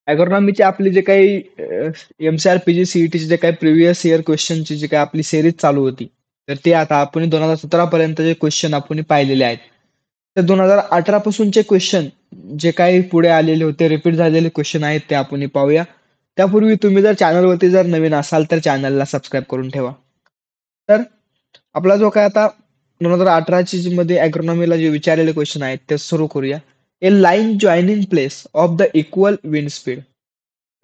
ॲग्रोनॉमीचे आपले जे काही एम-सी-आर-पी-जी, सी-ई-टीचे जे काही प्रिव्हियस इयर क्वेश्चनची जी काही आपली सिरीज चालू होती, तर ते आता आपण 2017 पर्यंतचे क्वेश्चन आपण पाहिलेले आहेत. तर 2018 पासूनचे क्वेश्चन जे काही पुढे आलेले होते, रिपीट झालेले क्वेश्चन आहेत ते आपण पाहूया. त्यापूर्वी तुम्ही जर चॅनलवरती जर नवीन असाल तर चॅनलला सबस्क्राईब करून ठेवा. तर आपला जो काय आता 2018 मध्ये ॲग्रोनॉमीला जे विचारलेले क्वेश्चन आहेत ते सुरू करूया. A line joining place of the equal wind speed.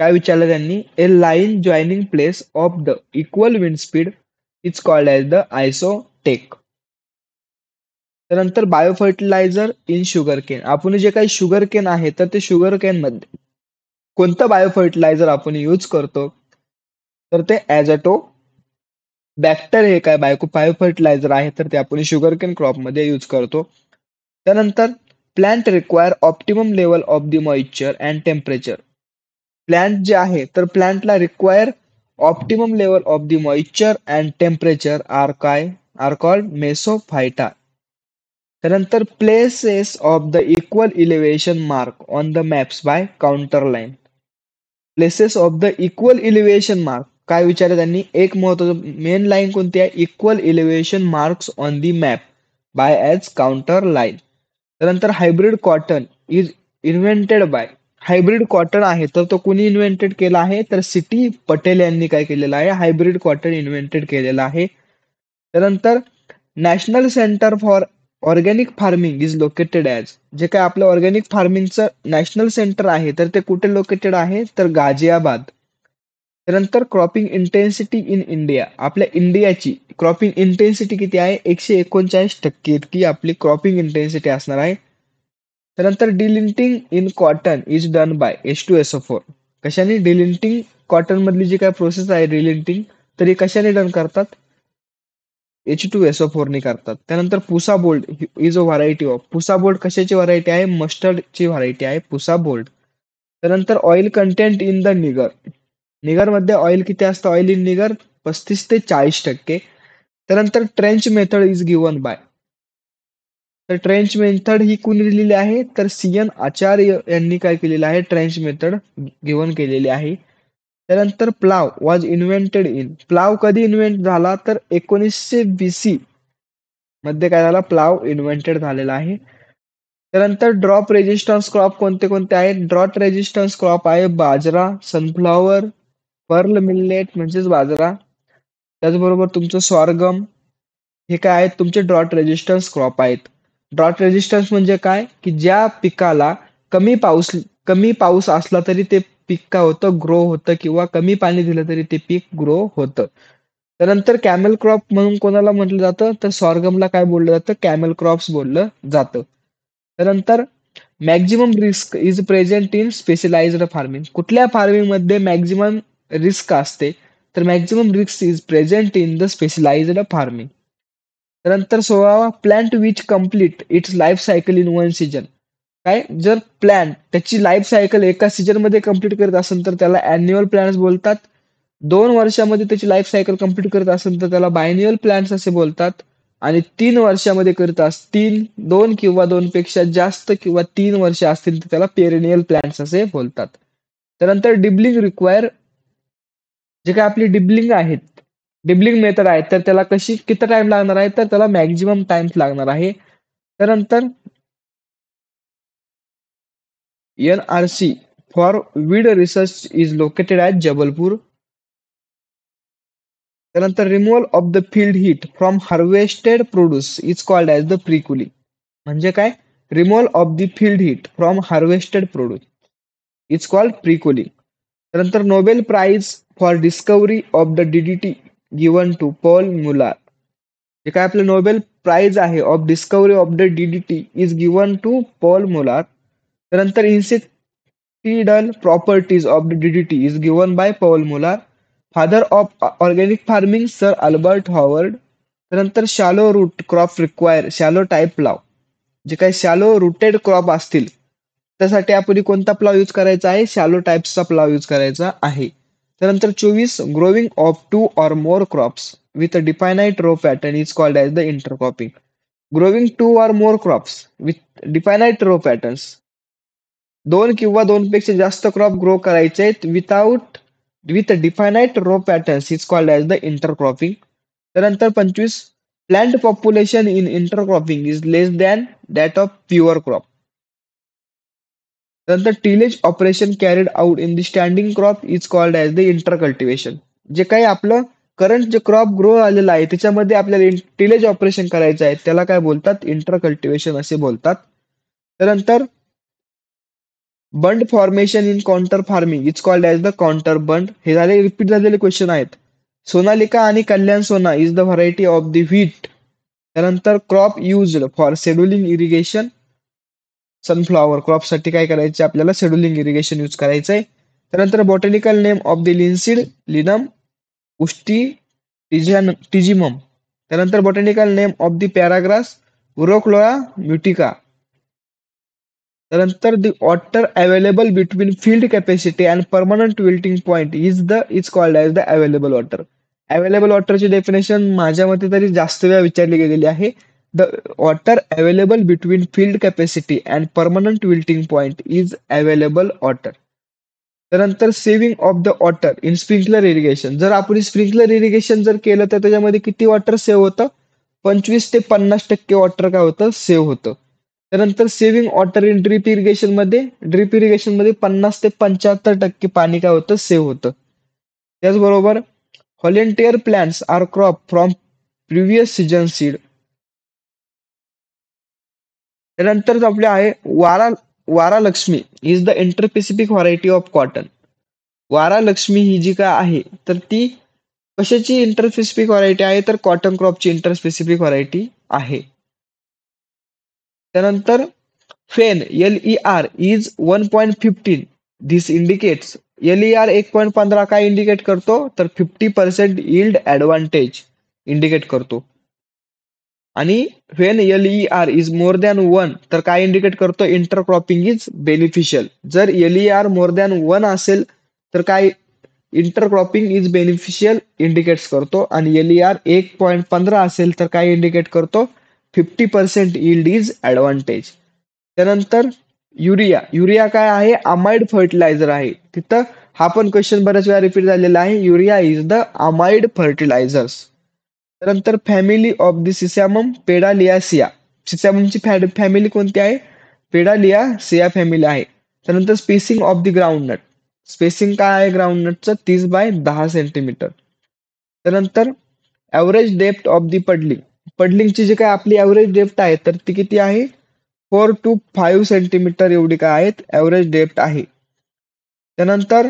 काय विचारलं त्यांनी? A line joining place of the equal wind speed is called as the isotach. त्यानंतर bio fertiliser in sugar cane. आपण जे काही शुगर केन आहे तर ते शुगर केन मध्ये कोणतं बायो फर्टिलायझर आपण यूज करतो? तर ते ॲझॅटो बॅक्टर हे काय बायो फर्टिलायझर आहे तर ते आपण शुगर केन क्रॉप मध्ये यूज करतो. त्यानंतर plant require optimum level of the moisture and temperature. Plant जे आहे तर प्लांटला require optimum level of the moisture and temperature are called mesophyta. त्यानंतर places of the equal elevation mark on the maps by contour line. Places of the equal elevation mark काय विचारलं त्यांनी? एक महत्वाचं मेन लाईन कोणती आहे? Equal elevation marks on the map bye as contour line. त्यानंतर hybrid cotton is invented by. Hybrid cotton आहे तर तो कुणी इन्व्हेंटेड केला आहे? तर सी.टी. पटेल यांनी काय केलेलं आहे? हायब्रिड कॉटन इन्व्हेंटेड केलेलं आहे. त्यानंतर national centre for organic farming is located as. जे काय आपलं ऑर्गॅनिक फार्मिंगचं नॅशनल सेंटर आहे तर ते कुठे लोकेटेड आहे? तर गाझियाबाद. त्यानंतर क्रॉपिंग इंटेन्सिटी इन इंडिया. आपल्या इंडियाची क्रॉपिंग इंटेन्सिटी किती आहे? 139% इतकी आपली क्रॉपिंग इंटेन्सिटी असणार आहे. त्यानंतर delinting in cotton is done by H2SO4. कशाने? डिलिंटिंग कॉटन मधली जी काय प्रोसेस आहे डिलिंटिंग तर ही कशाने डन करतात? H2SO4 ने करतात. त्यानंतर Pusa bold is a variety of. Pusa bold कशाची व्हरायटी आहे? मस्टर्डची व्हरायटी आहे पुसा बोल्ड. त्यानंतर oil content in the niger. Niger मध्ये ऑइल किती असतं? ऑइल इन निगर 35 ते 40%. त्यानंतर trench method is given bye. तर ट्रेंच मेथड ही कुणी दिलेली आहे? तर CN आचार्य यांनी काय केलेलं आहे? ट्रेंच मेथड गिवन केलेली आहे. त्यानंतर plough was invented in. Plough कधी इन्व्हेंट झाला? तर 1900 BC मध्ये काय झाला? प्लाव इन्व्हेंटेड झालेला आहे. त्यानंतर ड्रॉप रेजिस्टन्स क्रॉप कोणते कोणते आहेत? ड्रॉट रेजिस्टन्स क्रॉप आहे बाजरा, सनफ्लॉवर, पर्ल मिलेट म्हणजेच बाजरा, त्याचबरोबर तुमचं सॉरगम. हे काय आहेत? तुमचे ड्रॉट रेजिस्टन्स क्रॉप आहेत. ड्रॉट रेजिस्टन्स म्हणजे काय? की ज्या पिकाला कमी पाऊस असला तरी ते पीक काय होतं? ग्रो होतं किंवा कमी पाणी दिलं तरी ते पीक ग्रो होतं. त्यानंतर कॅमेल क्रॉप म्हणून कोणाला म्हटलं जातं? तर सॉरगमला काय बोललं जातं? कॅमेल क्रॉप्स बोललं जातं. त्यानंतर maximum risk is present in specialised farming. कुठल्या फार्मिंग मध्ये मॅक्झिमम रिस्क असते? तर maximum risk is present in the specialised farming. त्यानंतर 16वा plant which complete its life cycle in one season. काय? जर प्लांट त्याची लाईफ सायकल एका सीजन मध्ये कम्प्लीट करत असेल तर त्याला अॅन्युअल प्लांट्स बोलतात. 2 वर्षामध्ये त्याची लाईफ सायकल कम्प्लीट करत असेल तर त्याला बायन्युअल प्लांट्स असे बोलतात. आणि 3 वर्षामध्ये करत असतील, 2 किंवा 2 पेक्षा जास्त किंवा 3 वर्ष असतील तर त्याला पेरेनियल प्लांट्स असे बोलतात. त्यानंतर डिबलिंग रिक्वायर. जे काही आपली डिबलिंग आहेत, डिबलिंग मेथड आहे तर त्याला किती टाइम लागणार आहे? तर त्याला मॅक्झिमम टाइम लागणार आहे. त्यानंतर NRC for weed research is located at Jabalpur. त्यानंतर removal of the field heat from harvested produce is called as the pre cooling. म्हणजे काय? Removal of the field heat from harvested produce is called pre cooling. त्यानंतर Nobel prize for discovery of the DDT given to Paul Muller. जे काय आपलं Nobel prize आहे of discovery of the DDT is given to Paul Muller. त्यानंतर इन्सेक्टिडल properties of the DDT is given by Paul Muller. Father of organic farming sir Albert Howard. त्यानंतर shallow root crop require shallow type plough. जे काही shallow rooted crop असतील त्यासाठी आपण कोणता plough use करायचा आहे? शॅलो टाईप्सचा प्लाव यूज करायचा आहे. त्यानंतर 24 growing of 2 or more crops with a definite row pattern is called as the intercropping. Growing 2 or more crops with definite row patterns 2 किंवा 2 पेक्षा जास्त क्रॉप ग्रो करायचे आहेत with definite row patterns is called as the intercropping. त्यानंतर 25 plant population in intercropping is less than that of pure crop. त्यानंतर tillage operation carried out in the standing crop is called as the intercultivation. जे काही आपलं current जे crop grow आलेला आहे त्याच्यामध्ये आपल्याला टिलेज ऑपरेशन करायचं आहे त्याला काय बोलतात, इंटरकल्टिवेशन असे बोलतात. त्यानंतर बंड formation in counter farming is called as the counter बंड. हे झाले रिपीट झालेले क्वेश्चन आहेत. सोनालिका आणि Kalyan Sona is the variety of the wheat. त्यानंतर crop used for scheduling irrigation. Sunflower क्रॉपसाठी काय करायचे आपल्याला, शेड्युलिंग इरिगेशन यूज करायचं आहे. त्यानंतर botanical name of the linseed, Linum usitatissimum. त्यानंतर botanical name of the paragrass, Urochloa mutica. त्यानंतर the water available between field capacity and permanent wilting point is called as the available water. Available वॉटरची definition माझ्या मते तरी जास्त वेळा विचारली गेलेली आहे. The water available between field capacity and permanent wilting point is available water. त्यानंतर saving of the water in sprinkler irrigation. जर आपण स्प्रिंकलर इरिगेशन जर केलं तर त्याच्यामध्ये किती वॉटर सेव्ह होतं, 25 ते 50% वॉटर काय होतं, सेव्ह होतं. त्यानंतर saving water in drip irrigation मध्ये 50 ते 75% पाणी काय होतं, सेव्ह होतं. त्याचबरोबर volunteer plants are crop from previous season seed. त्यानंतर आपले आहे Vara Lakshmi is the interspecific variety of cotton. Vara Lakshmi ही जी काय आहे तर ती कशाची इंटरपेसिफिक व्हरायटी आहे, तर कॉटन क्रॉपची इंटरपेसिफिक व्हरायटी आहे. त्यानंतर फेन LER is 1.15. This indicates. LER 1.15 काय इंडिकेट करतो, तर 50% यील्ड ऍडव्हान्टेज इंडिकेट करतो. आणि when LER is more than 1 तर काय इंडिकेट करतो, इंटरक्रॉपिंग इज बेनिफिशियल. जर LER मोर दॅन 1 असेल तर काय, इंटरक्रॉपिंग इज बेनिफिशियल इंडिकेट्स करतो. आणि LER 1.15 असेल तर काय इंडिकेट करतो, 50% यील्ड इज ऍडव्हान्टेज. त्यानंतर युरिया काय आहे, अमाइड फर्टिलायझर आहे. तिथं हा पण क्वेश्चन बऱ्याच वेळा रिपीट झालेला आहे. Urea is the amide fertilisers. त्यानंतर family of the sesamum pedaliaceae. सिसॅममची फॅमिली कोणती आहे, पेडालियासिया फॅमिली आहे. त्यानंतर spacing of the groundnut. Spacing काय आहे ग्राउंडनटचं, 30x10 सेंटीमीटर. त्यानंतर average depth of the puddling. पडलिंगची जी काय आपली ॲव्हरेज डेप्थ आहे तर ती किती आहे, 4 to 5 सेंटीमीटर एवढी काय आहेत ॲव्हरेज डेप्थ आहे. त्यानंतर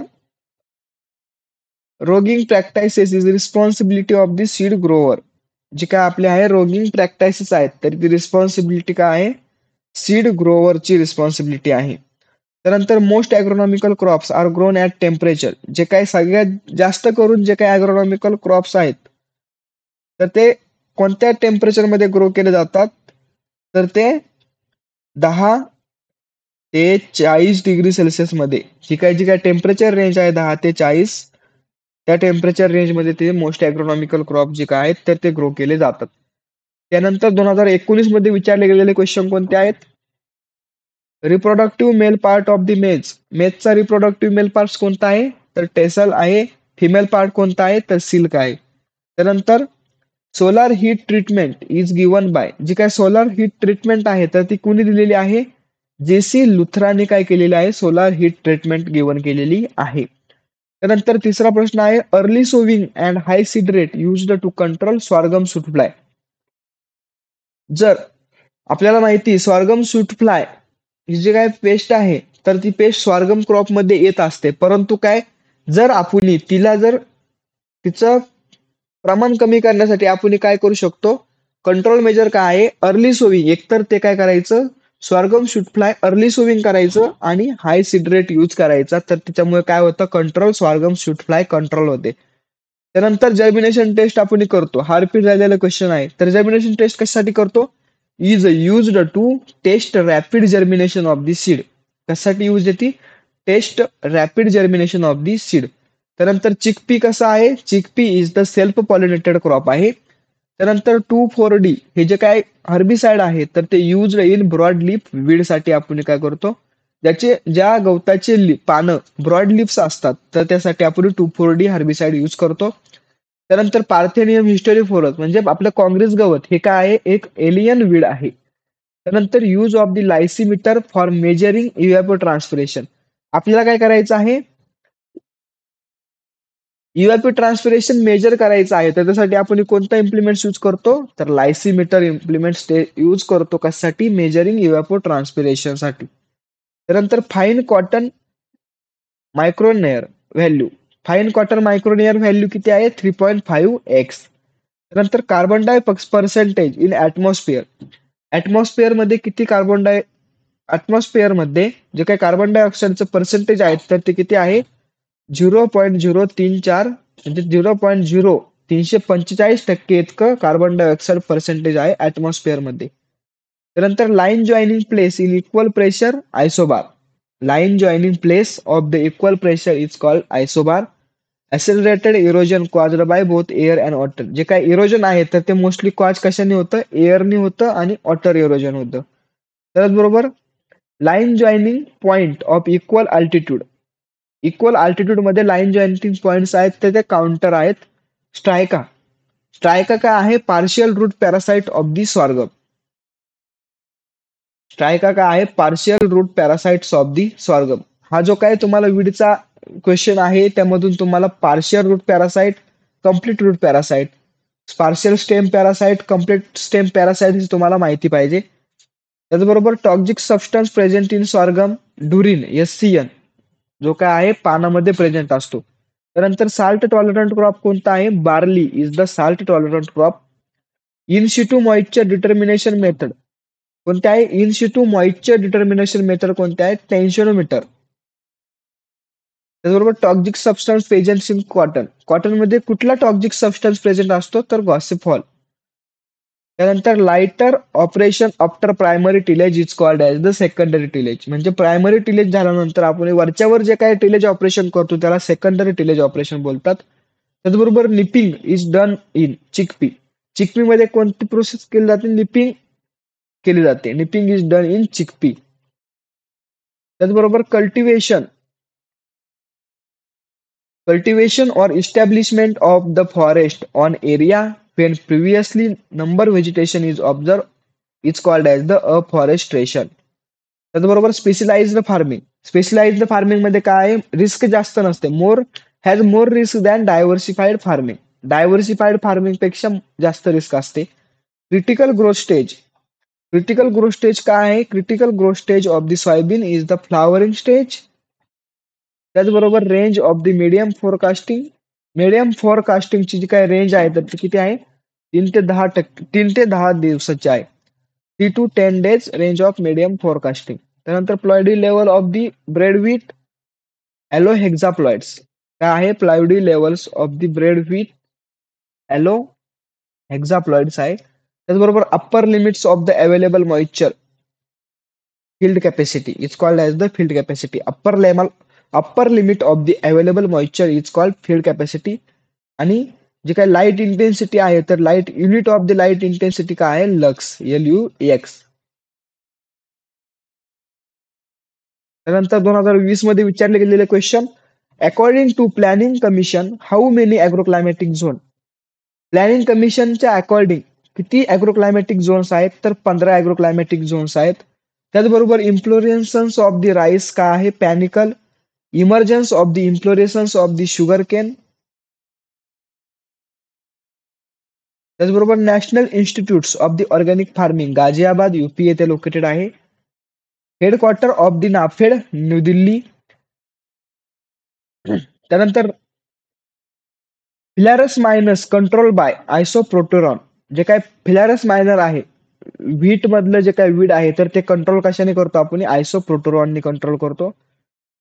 roguing practices is responsibility of the seed grower. जी काय आपले आहे रोगिंग प्रॅक्टायसेस आहेत तर ती रिस्पॉन्सिबिलिटी काय आहे, सीड ग्रोवरची रिस्पॉन्सिबिलिटी आहे. त्यानंतर most agronomical crops are grown at temperature. जे काही सगळ्यात जास्त करून जे काही ॲग्रोनॉमिकल क्रॉप्स आहेत तर ते कोणत्या टेम्परेचरमध्ये ग्रो केले जातात, तर ते 10 ते 40 डिग्री सेल्सिअस मध्ये. जी काय टेम्परेचर रेंज आहे 10 ते 40, त्या टेम्परेचर रेंजमध्ये ते मोस्ट ॲग्रोनॉमिकल क्रॉप जे काय आहेत तर ते ग्रो केले जातात. त्यानंतर 2019 मध्ये विचारले गेलेले क्वेश्चन कोणते आहेत, reproductive male part of the मेज. मेजचा रिप्रोडक्टिव्ह मेल पार्ट कोणता आहे, तर टेसल आहे. फिमेल पार्ट कोणता आहे, तर सिल्क आहे. त्यानंतर solar heat treatment is given by. जी काय सोलार हीट ट्रीटमेंट आहे तर ती कुणी दिलेली आहे, JC लुथराने काय केलेली आहे, सोलार हीट ट्रीटमेंट गिवन केलेली आहे. त्यानंतर तिसरा प्रश्न आहे, early sowing and high seed rate used to control sorghum shoot fly. जर आपल्याला माहिती सॉर्गम सूट फ्लाय ही जी काय पेस्ट आहे तर ती पेस्ट सॉर्गम क्रॉप मध्ये येत असते, परंतु काय जर आपण तिचं प्रमाण कमी करण्यासाठी आपण काय करू शकतो, कंट्रोल मेजर काय आहे, अर्ली सोविंग. एकतर ते काय करायचं, sorghum shoot fly early sowing करायचं आणि हाय सीड रेट यूज करायचा, तर त्याच्यामुळे काय होतं, control sorghum shoot fly control होते. त्यानंतर जर्मिनेशन टेस्ट आपण करतो. हा रिपीट झालेला क्वेश्चन आहे. तर जर्मिनेशन टेस्ट कशासाठी करतो, is used to test rapid germination of the seed. कशासाठी यूज येते, test rapid germination of the seed. त्यानंतर चिकपी कसा आहे, chickpea is the self pollinated crop आहे. त्यानंतर 2,4-D हे जे काय हर्बिसाइड आहे तर ते use in broad leaf weed साठी आपण काय करतो, ज्या गवताचे पानं ब्रॉड लिप्स असतात तर त्यासाठी आपण 2,4-D हर्बिसाइड यूज करतो. त्यानंतर पार्थेनियम हिस्टेरिफोरस म्हणजे आपलं काँग्रेस गवत हे काय आहे, एक एलियन वीड आहे. त्यानंतर use of the lysimeter for measuring evapotranspiration. आपल्याला काय करायचं आहे, इव्हॅपोट्रान्सपिरेशन मेजर करायचं आहे. त्याच्यासाठी आपण कोणता इम्प्लिमेंट यूज करतो, तर लायसीमीटर इम्प्लिमेंट यूज करतो. कशासाठी, मेजरिंग इव्हॅपोट्रान्सपिरेशन साठी. त्यानंतर fine cotton micronaire value. Fine cotton micronaire value किती आहे, 3.5x. त्यानंतर carbon di percentage in atmosphere. Atmosphere मध्ये किती ऍटमॉस्फिअर मध्ये जे काही कार्बन डायऑक्साईडचं पर्सेंटेज आहे तर ते किती आहे, 0.034 म्हणजे 0.0345% इतकं कार्बन डायऑक्साईड पर्सेंटेज आहे ऍटमॉस्फिअर मध्ये. त्यानंतर line joining place in equal pressure isobar. Line joining place of the equal pressure is called isobar. Accelerated erosion caused by both air and water. जे काही इरोजन आहे तर ते मोस्टली कॉज कशाने होतं, एअरने होतं आणि वॉटर इरोजन होतं. त्याचबरोबर line joining point of equal altitude. Equal altitude मध्ये लाईन जॉईनिंग पॉइंट्स आहेत तर ते काउंटर आहेत. स्ट्रायका. स्ट्रायका काय आहे, partial root parasite of the sorghum. Striga काय आहे, partial root parasites of the sorghum. हा जो काय तुम्हाला विडचा क्वेश्चन आहे त्यामधून तुम्हाला partial root parasite, complete root parasite, partial stem parasite, complete stem parasite तुम्हाला माहिती पाहिजे. त्याचबरोबर toxic substance present in sorghum, डुरिन SCN जो काय आहे पानामध्ये प्रेझेंट असतो. त्यानंतर साल्ट टॉलरंट क्रॉप कोणता आहे, barley is the salt tolerant crop. In Situ moisture determination method कोणते आहे, in Situ moisture determination method कोणते आहे, टेन्शोनोमीटर. त्याचबरोबर toxic substance present in cotton. Cotton मध्ये कुठला टॉक्सिक सबस्टन्स प्रेझेंट असतो, तर गॉसिफॉल. त्यानंतर lighter operation after primary tillage is called as the secondary tillage. म्हणजे प्रायमरी टिलेज झाल्यानंतर आपण वरच्यावर जे काही टिलेज ऑपरेशन करतो त्याला सेकंडरी टिलेज ऑपरेशन बोलतात. त्याचबरोबर nipping is done in chickpea. Chickpea मध्ये कोणती प्रोसेस केली जाते, निपिंग केली जाते. Nipping is done in chickpea. त्याचबरोबर cultivation or establishment of the forest on area when previously number vegetation is observed is called as the afforestation. त्याचबरोबर specialised farming. Specialised farming मध्ये काय, रिस्क जास्त नसते, has more risk than diversified farming. Diversified farming पेक्षा जास्त risk असते. Critical growth stage. Critical growth stage काय आहे, critical growth stage of the soybean is the flowering stage. त्याचबरोबर range of the medium forecasting. Medium फोरकास्टिंगची जी काय range आहे तर ती किती आहे, 3 ते 10 दिवसाची आहे. 3 to 10 days range of medium forecasting. त्यानंतर ploidy level of the bread wheat allohexaploids. काय आहे, ploidy levels of the bread wheat allohexaploids आहे. त्याचबरोबर upper limits of the available moisture field capacity is called as the field capacity. Upper limit of the available moisture is called field capacity. आणि जे काही light intensity आहे तर light unit of the light intensity काय आहे, lux, LUX. त्यानंतर 2020 मध्ये विचारले गेलेले question, according to planning commission how many agroclimatic zone. Planning कमिशनच्या अकॉर्डिंग किती अॅग्रोक्लायमॅटिक झोन्स आहेत, तर 15 अॅग्रोक्लायमॅटिक झोन्स आहेत. त्याचबरोबर इन्फ्लोरेन्सन्स ऑफ द राईस काय आहे, panicle. Emergence of the inflorescence of the sugarcane. त्याचबरोबर national institutes of the organic farming Ghaziabad UP येथे लोकेटेड आहे. Headquarter of the NAFED New Delhi. त्यानंतर phalaris minor control by isoproturon. जे काय फिलॅरस मायनर आहे व्हीट मधलं जे काय वीड आहे तर ते कंट्रोल कशाने करतो आपण, आयसोप्रोटेरॉनने कंट्रोल करतो.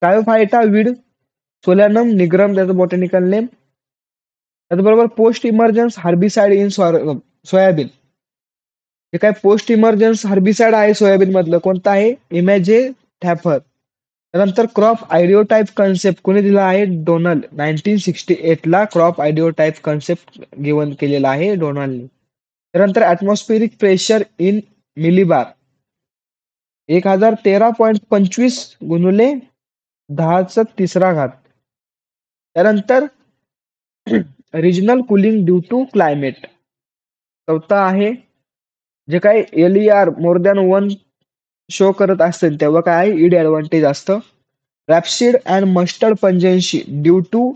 कायोफायटा वीड सोलॅनम निग्रम त्याचं बॉटॅनिकल नेम. त्याचबरोबर post emergence herbicide in soybean. जे काय पोस्ट इमर्जन्स हर्बिसाइड आहे सोयाबीन मधलं कोणतं आहे, इमॅजे थॅफर. त्यानंतर क्रॉप आयडिओटाईप कन्सेप्ट कोणी दिला आहे, डोनाल्ड. 1968 ला क्रॉप आयडिओटाईप कन्सेप्ट गिवन केलेला आहे डोनाल्डने. त्यानंतर ऍटमॉस्फेरिक प्रेशर इन मिलीबार. 1013.25 गुणिले 10⁻³ त्यानंतर regional cooling due to climate. चौथा आहे जे काही LER मोर दॅन 1 शो करत असेल तेव्हा काय ईड ऍडव्हान्टेज असतं. Rapeseed and mustard pungency due to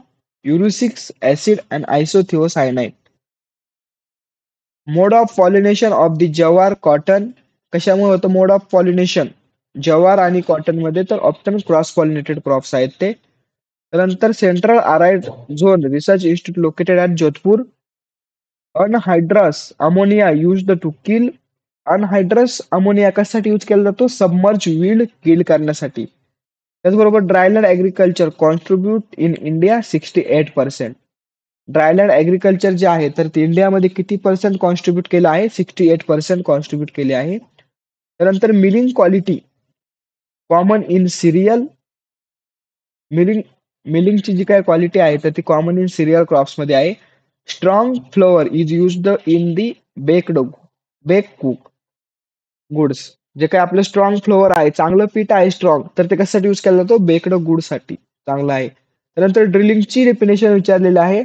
erucic acid and isothiocyanate. Mode of pollination of the jowar cotton कशामुळे होतं मोड ऑफ पॉलिनेशन जवार आणि कॉटन मध्ये तर ऑप्टन क्रॉस पॉलिनेटेड क्रॉप्स आहेत ते. त्यानंतर central arid zone research institute located at Jodhpur. Anhydrous ammonia used to kill. Anhydrous ammonia कशासाठी यूज केला जातो सबमर्ज वीड किल करण्यासाठी. त्याचबरोबर dryland agriculture contribute in India 68%. Dryland agriculture जे आहे तर ते इंडियामध्ये किती पर्सेंट कॉन्ट्रीब्यूट केलं आहे 68% कॉन्ट्रीब्यूट केले आहे. त्यानंतर milling quality common in cereal. मिलिंगची जी काय क्वालिटी आहे तर ती कॉमन इन सिरियल क्रॉप्स मध्ये आहे. Strong flour is used in the bake cook goods. जे काही आपलं स्ट्रॉंग फ्लोअर आहे चांगलं पीठ आहे स्ट्रॉंग तर ते कशासाठी यूज केला जातो बेक्ड गुड साठी चांगलं आहे. त्यानंतर ड्रिलिंगची डेफिनेशन विचारलेलं आहे.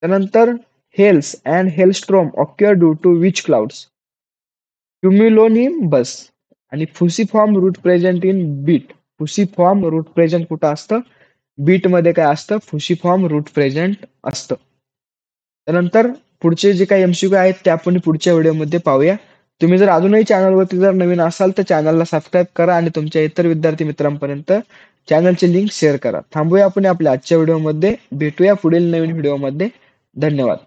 त्यानंतर hails and hailstorm occur due to which clouds. Cumulonimbus आणि fusiform root present in beet. Fusiform root present कुठं असतं बीट मध्ये काय असतं फुसिफॉर्म रूट प्रेझेंट असतं. त्यानंतर पुढचे जे काही MCQ आहेत ते आपण पुढच्या व्हिडिओमध्ये पाहूया. तुम्ही जर अजूनही चॅनलवरती जर नवीन असाल तर चॅनलला सबस्क्राईब करा आणि तुमच्या इतर विद्यार्थी मित्रांपर्यंत चॅनलची लिंक शेअर करा. थांबूया आपण आपल्या आजच्या व्हिडिओमध्ये भेटूया पुढील नवीन व्हिडिओमध्ये. धन्यवाद.